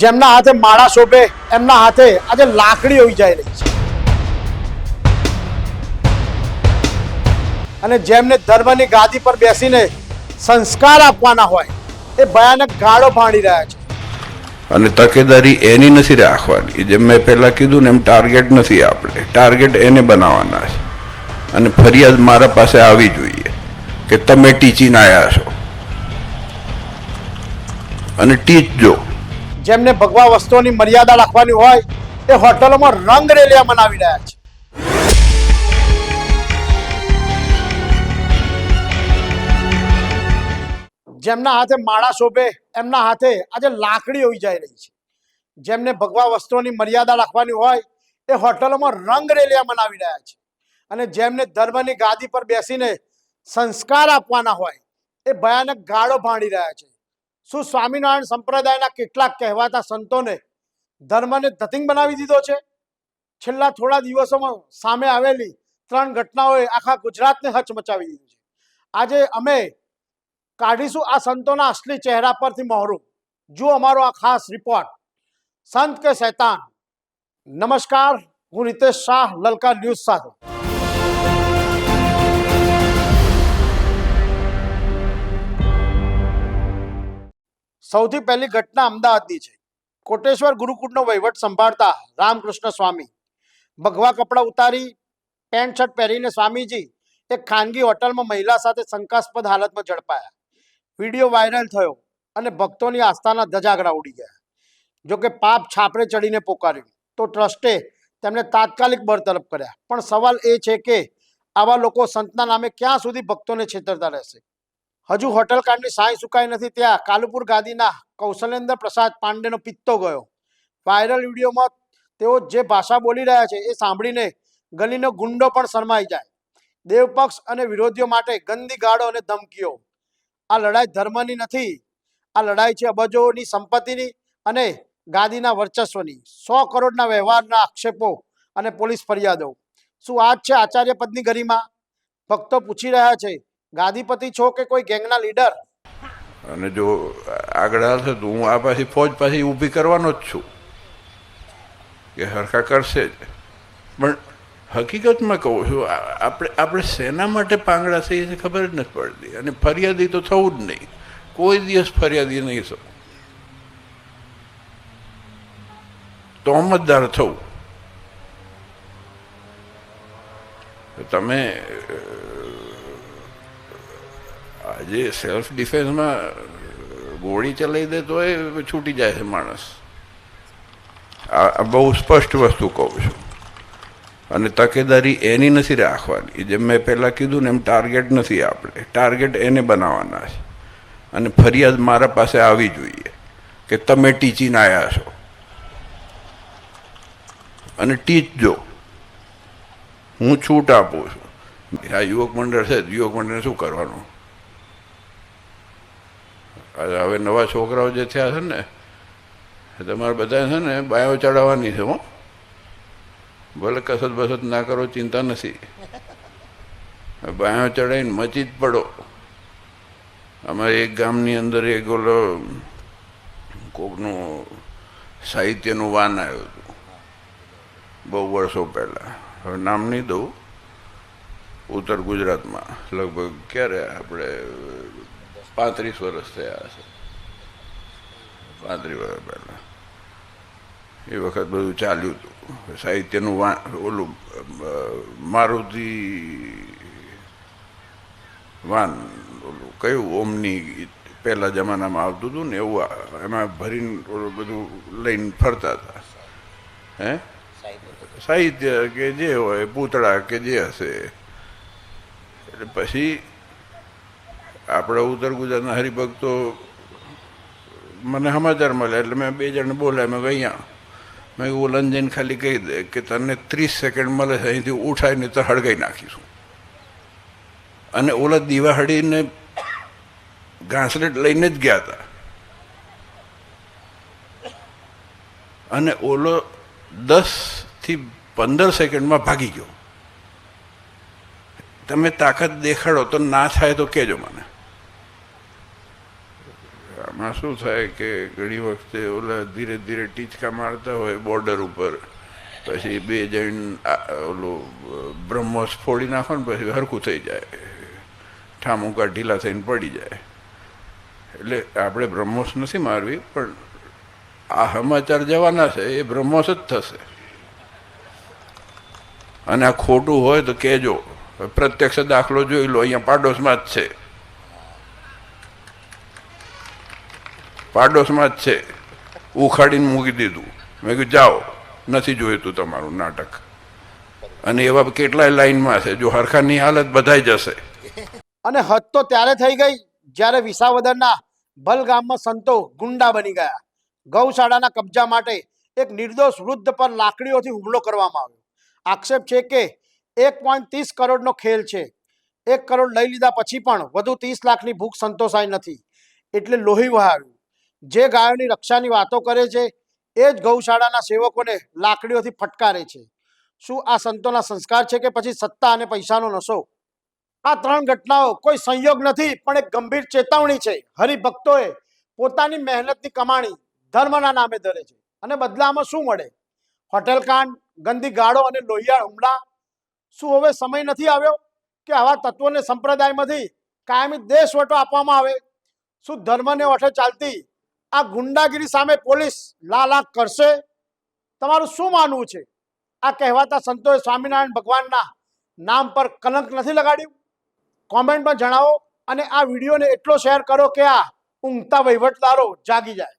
જેમના હાથે માળા શોભે એમના હાથે આજે લાકડી હોઈ જાય રહી છે અને જેમને ધર્મની ગાદી પર બેસીને સંસ્કાર આપવાના હોય એ ભયાનક ગાળો ભાંડી રહ્યા છે અને તકેદારી એની નથી રાખવાની, જેમ મેં પહેલા કીધું ને એમ ટાર્ગેટ નથી, આપણે ટાર્ગેટ એને બનાવવાના છે અને ફરિયાદ મારા પાસે આવી જોઈએ કે તમે ટીચીને આવ્યા છો અને ટીચજો. જેમને ભગવા વસ્તુઓની મર્યાદા રાખવાની હોય એ હોટલોમાં રંગ રેલિયા મનાવી રહ્યા છે. જેમના હાથે માળા શોભે એમના હાથે આજે લાકડી હોઈ જાય રહી છે. જેમને ભગવા વસ્તુઓની મર્યાદા રાખવાની હોય એ હોટલોમાં રંગ રેલિયા મનાવી રહ્યા છે અને જેમને ધર્મની ગાદી પર બેસીને સંસ્કાર આપવાના હોય એ ભયાનક ગાળો ભાંડી રહ્યા છે. શું સ્વામિનારાયણ સંપ્રદાયના કેટલાક કહેવાતા સંતોને ધર્મને ધતિંગ બનાવી દીધો છે? છેલ્લા થોડા દિવસોમાં સામે આવેલી 3 ઘટનાઓએ આખા ગુજરાતને હચમચાવી દીધું છે. આજે અમે કાઢીશું આ સંતોના અસલી ચહેરા પરથી મહોરું. જુઓ અમારો આ ખાસ રિપોર્ટ, સંત કે શૈતાન. નમસ્કાર, હું રીતેશ શાહ, લલકાર ન્યૂઝ સાથે. સૌથી પહેલી ઘટના અમદાવાદની છે. કોટેશ્વર ગુરુકુળનો વહીવટ સંભાળતા રામકૃષ્ણ સ્વામી ભગવા કપડાં ઉતારી પેન્ટ શર્ટ પહેરીને સ્વામીજી એક ખાનગી હોટલમાં મહિલા સાથે શંકાસ્પદ હાલતમાં ઝડપાયા. વિડીયો વાયરલ થયો અને ભક્તોની આસ્થાના ધજાગરા ઉડી ગયા. જોકે પાપ છાપરે ચડીને પોકાર્યું તો ટ્રસ્ટે તેમને તાત્કાલિક બરતરફ કર્યા. પણ સવાલ એ છે કે આવા લોકો સંતના નામે ક્યાં સુધી ભક્તોને છેતરતા રહેશે? હજુ હોટલ કાંડની સાય સુકાઈ નથી ત્યાં કાલુપુર ગાદીના કૌશલેન્દ્ર પ્રસાદ પાંડેનો પિત્તો ગયો. વાયરલ વિડીયોમાં તેઓ જે ભાષા બોલી રહ્યા છે એ સાંભળીને ગલીનો ગુંડો પણ શરમાઈ જાય. દેવપક્ષ અને વિરોધીઓ માટે ગંદી ગાળો અને ધમકીઓ. આ લડાઈ ધર્મની નથી, આ લડાઈ છે અબજોની સંપત્તિની અને ગાદીના વર્ચસ્વની. 100 કરોડના વ્યવહારના આક્ષેપો અને પોલીસ ફરિયાદો. શું આ જ છે આચાર્ય પદની ગરિમા? ભક્તો પૂછી રહ્યા છે, ગાદીપતિ છો કે કોઈ ગેંગના લીડર? અને જો આગળ હાલશે તો હું આ પાછી ફોજ પાછી ઊભી કરવાનો જ છું કે હરખા કરશે જ. પણ હકીકતમાં કહું છું, આપણે શેના માટે પાંગડા થઈએ છે ખબર જ નથી પડતી. અને ફરિયાદી તો થવું જ નહીં, કોઈ દિવસ ફરિયાદી નહીં થવું, તોહમતદાર થવું. તમે આજે સેલ્ફ ડિફેન્સમાં ગોળી ચલાવી દે તો એ છૂટી જાય છે માણસ. આ બહુ સ્પષ્ટ વસ્તુ કહું છું. અને તકેદારી એની નથી રાખવાની, જેમ મેં પહેલાં કીધું ને એમ ટાર્ગેટ નથી, આપણે ટાર્ગેટ એને બનાવવાના છે અને ફરિયાદ મારા પાસે આવી જોઈએ કે તમે ટીચીને આવ્યા છો અને ટીચજો. હું છૂટ આપું છું. આ યુવક મંડળ છે, યુવક મંડળને શું કરવાનું? હવે નવા છોકરાઓ જે થયા છે ને, તમારે બધા છે ને બાયો ચડાવવાની છે. હો, ભલે કસરત બસત ના કરો, ચિંતા નથી, બાયો ચડાવીને મચી જ પડો. અમારે એક ગામની અંદર એક ઓલો કોકનું સાહિત્યનું વાન આવ્યું હતું બહુ વર્ષો પહેલાં, હવે નામ નહીં દઉં, ઉત્તર ગુજરાતમાં. લગભગ ક્યારે આપણે 35 વર્ષ થયા હશે, 35 વર્ષ પહેલાં. એ વખત બધું ચાલ્યું હતું સાહિત્યનું ઓલું મારુતિ વાન, ઓલું કયું ઓમની પહેલા જમાનામાં આવતું હતું ને એવું, એમાં ભરીને ઓલું બધું લઈને ફરતા હતા. હે, સાહિત્ય કે જે હોય, પૂતળા કે જે હશે. એટલે પછી આપણા ઉત્તર ગુજરાતના હરિભક્તો મને સમાચાર મળ્યા એટલે મેં 2 જણને બોલાય. મેં અહીંયા મેં ઓલાને જઈને ખાલી કહી દે કે તને 30 સેકન્ડ મળે છે, અહીંથી ઉઠાવીને તો હળગાઈ નાખીશું. અને ઓલા દિવાળીને ઘાસલેટ લઈને જ ગયા હતા અને ઓલો 10 થી 15 સેકન્ડમાં ભાગી ગયો. તમે તાકાત દેખાડો તો ના થાય તો કહેજો મને. એમાં શું થાય કે ઘણી વખતે ઓલા ધીરે ધીરે ટીચકા મારતા હોય બોર્ડર ઉપર, પછી બે જણ ઓલું બ્રહ્મોસ ફોડી નાખો ને પછી હરખું થઈ જાય, ઠામુકા ઢીલા થઈને પડી જાય. એટલે આપણે બ્રહ્મોસ નથી મારવી, પણ આ સમાચાર જવાના છે એ બ્રહ્મોસ જ થશે. અને આ ખોટું હોય તો કહેજો, પ્રત્યક્ષ દાખલો જોઈ લો, અહીંયા પાડોશમાં જ છે, પાડોશમાં જ છે, ઉખાડીને મૂકી દીધું. મેં કીધું જાઓ, નથી જોઈતું તમારું નાટક. અને એવા કેટલાય લાઈનમાં છે, જો હરખાની હાલત બધાય જશે. અને હદ તો ત્યારે થઈ ગઈ જ્યારે વિસાવદરના ભલ ગામમાં સંતો ગુંડા બની ગયા. ગૌશાળાના કબજા માટે એક નિર્દોષ વૃદ્ધ પર લાકડીઓથી હુમલો કરવામાં આવ્યો. આક્ષેપ છે કે 1.30 કરોડનો ખેલ છે. 1 કરોડ લઈ લીધા પછી પણ વધુ 30 લાખની ભૂખ સંતોષાઈ નથી, એટલે લોહી વહાવ્યું. જે ગાયોની રક્ષાની વાતો કરે છે એ જ ગૌશાળાના સેવકોને લાકડીઓથી ફટકારે છે. શું આ સંતોના સંસ્કાર છે કે પછી સત્તા અને પૈસાનો નશો? આ 3 ઘટનાઓ કોઈ સંયોગ નથી, પણ એક ગંભીર ચેતવણી છે. હરિભક્તોએ પોતાની મહેનતની કમાણી ધર્મના નામે ધરે છે, અને બદલામાં શું મળે? હોટેલ કાંડ, ગંદી ગાળો અને લોહિયાળ હુમલા. શું હવે સમય નથી આવ્યો કે આવા તત્વોને સંપ્રદાયમાંથી કાયમી દેશવટો આપવામાં આવે? શું ધર્મને ઓઠે ચાલતી આ ગુંડાગીરી સામે પોલીસ લાલાક કરશે? તમારું શું માનવું છે? આ કહેવાતા સંતોએ સ્વામિનારાયણ ભગવાનના નામ પર કલંક નથી લગાડ્યું? કોમેન્ટમાં જણાવો, અને આ વિડીયોને એટલો શેર કરો કે આ ઊંઘતા વહીવટદારો જાગી જાય.